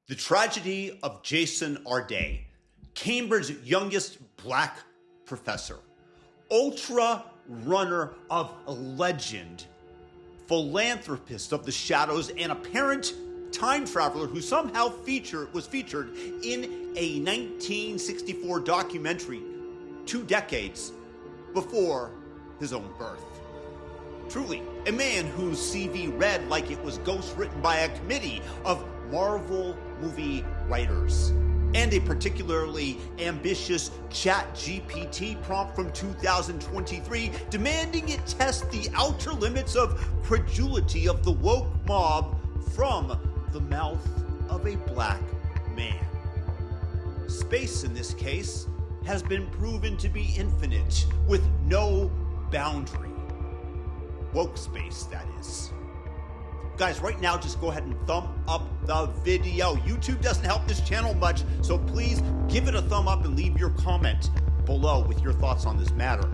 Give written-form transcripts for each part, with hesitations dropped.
The tragedy of Jason Arday, Cambridge's youngest black professor, ultra-runner of legend, philanthropist of the shadows, and apparent time traveler who somehow was featured in a 1964 documentary 2 decades before his own birth. Truly, a man whose CV read like it was ghostwritten by a committee of Marvel movie writers, and a particularly ambitious ChatGPT prompt from 2023 demanding it test the outer limits of credulity of the woke mob from the mouth of a black man. Space, in this case, has been proven to be infinite, with no boundary. Woke space, that is. Guys, right now, just go ahead and thumb up the video. YouTube doesn't help this channel much, so please give it a thumb up and leave your comment below with your thoughts on this matter.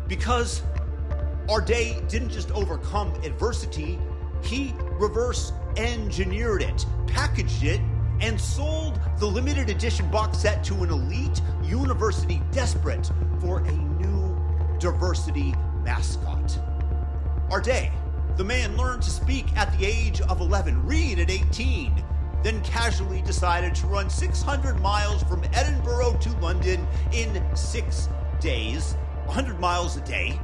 Because Arday didn't just overcome adversity, he reverse engineered it, packaged it, and sold the limited edition box set to an elite university desperate for a new diversity mascot. Arday, the man, learned to speak at the age of 11, read at 18, then casually decided to run 600 miles from Edinburgh to London in 6 days, 100 miles a day,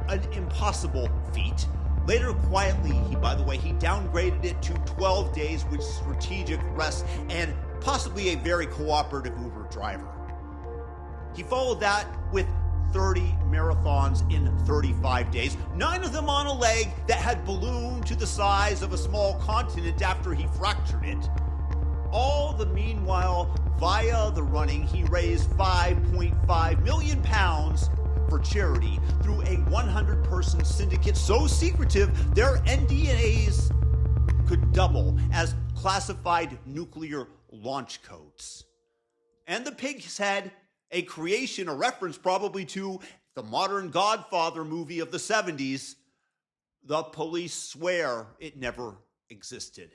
an impossible feat. Later, quietly, he downgraded it to 12 days with strategic rest and possibly a very cooperative Uber driver. He followed that with 30 marathons in 35 days, 9 of them on a leg that had ballooned to the size of a small continent after he fractured it. All the meanwhile, via the running, he raised £5.5 million for charity through a 100-person syndicate so secretive their NDAs could double as classified nuclear launch codes. And the pig's head, a creation, a reference probably to the modern Godfather movie of the 70s, the police swear it never existed,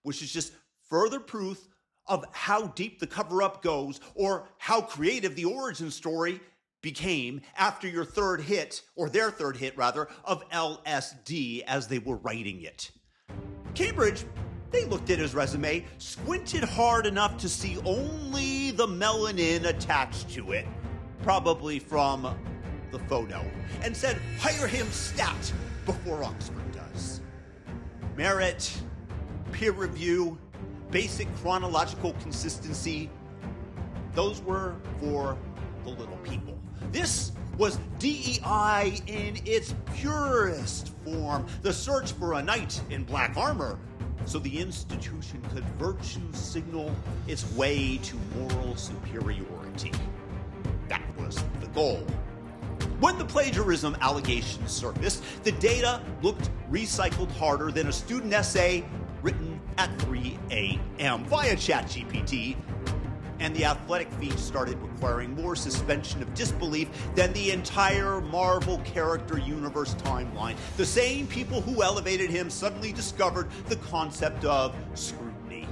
which is just further proof of how deep the cover-up goes, or how creative the origin story became after their third hit of LSD as they were writing it. Cambridge, they looked at his resume, squinted hard enough to see only the melanin attached to it, probably from the photo, and said, hire him stat before Oxford does. Merit, peer review, basic chronological consistency, those were for the little people. This was DEI in its purest form, the search for a knight in black armor, so the institution could virtue signal its way to moral superiority. That was the goal. When the plagiarism allegations surfaced, the data looked recycled harder than a student essay written at 3 a.m. via ChatGPT, and the athletic feats started requiring more suspension of disbelief than the entire Marvel character universe timeline. The same people who elevated him suddenly discovered the concept of scrutiny.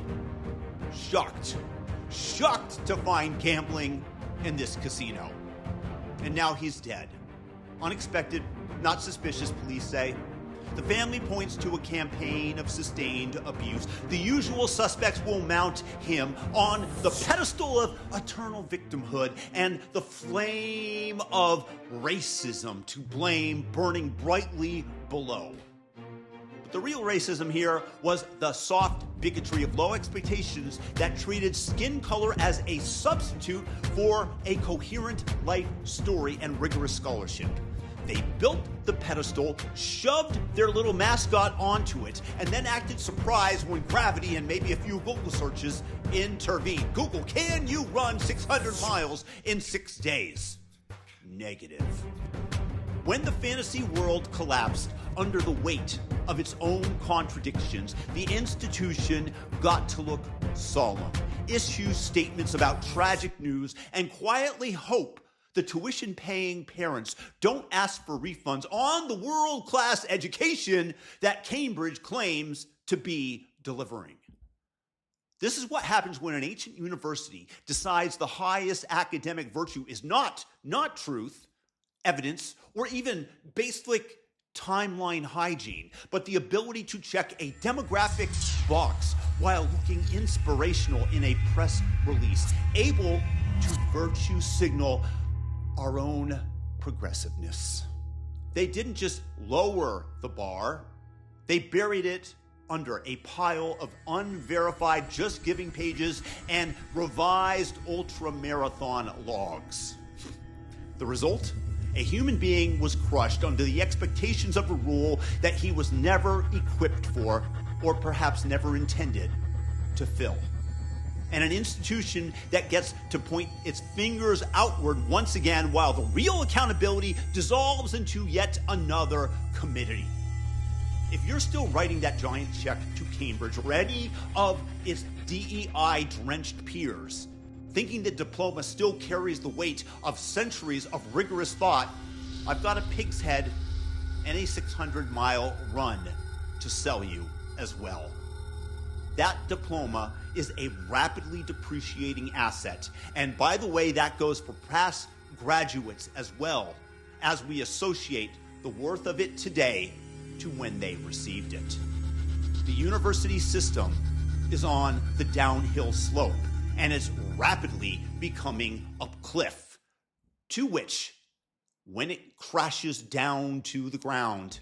Shocked to find gambling in this casino. And now he's dead. Unexpected, not suspicious, police say. The family points to a campaign of sustained abuse. The usual suspects will mount him on the pedestal of eternal victimhood and the flame of racism to blame burning brightly below. But the real racism here was the soft bigotry of low expectations that treated skin color as a substitute for a coherent life story and rigorous scholarship. They built the pedestal, shoved their little mascot onto it, and then acted surprised when gravity and maybe a few Google searches intervened. Google, can you run 600 miles in 6 days? Negative. When the fantasy world collapsed under the weight of its own contradictions, the institution got to look solemn, issue statements about tragic news, and quietly hope the tuition-paying parents don't ask for refunds on the world-class education that Cambridge claims to be delivering. This is what happens when an ancient university decides the highest academic virtue is not truth, evidence, or even basic timeline hygiene, but the ability to check a demographic box while looking inspirational in a press release, able to virtue signal our own progressiveness. They didn't just lower the bar, they buried it under a pile of unverified just giving pages and revised ultra-marathon logs. The result? A human being was crushed under the expectations of a rule that he was never equipped for, or perhaps never intended to fill. And an institution that gets to point its fingers outward once again while the real accountability dissolves into yet another committee. If you're still writing that giant check to Cambridge or any of its DEI-drenched peers, thinking that diploma still carries the weight of centuries of rigorous thought, I've got a pig's head and a 600-mile run to sell you as well. That diploma is a rapidly depreciating asset. And by the way, that goes for past graduates as well, as we associate the worth of it today to when they received it. The university system is on the downhill slope, and it's rapidly becoming a cliff, to which, when it crashes down to the ground,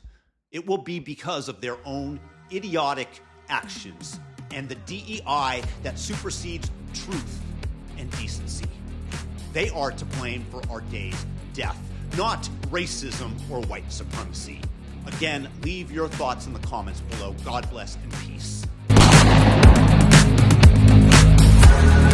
it will be because of their own idiotic actions and the DEI that supersedes truth and decency. They are to blame for our day's death, not racism or white supremacy. Again, leave your thoughts in the comments below. God bless and peace.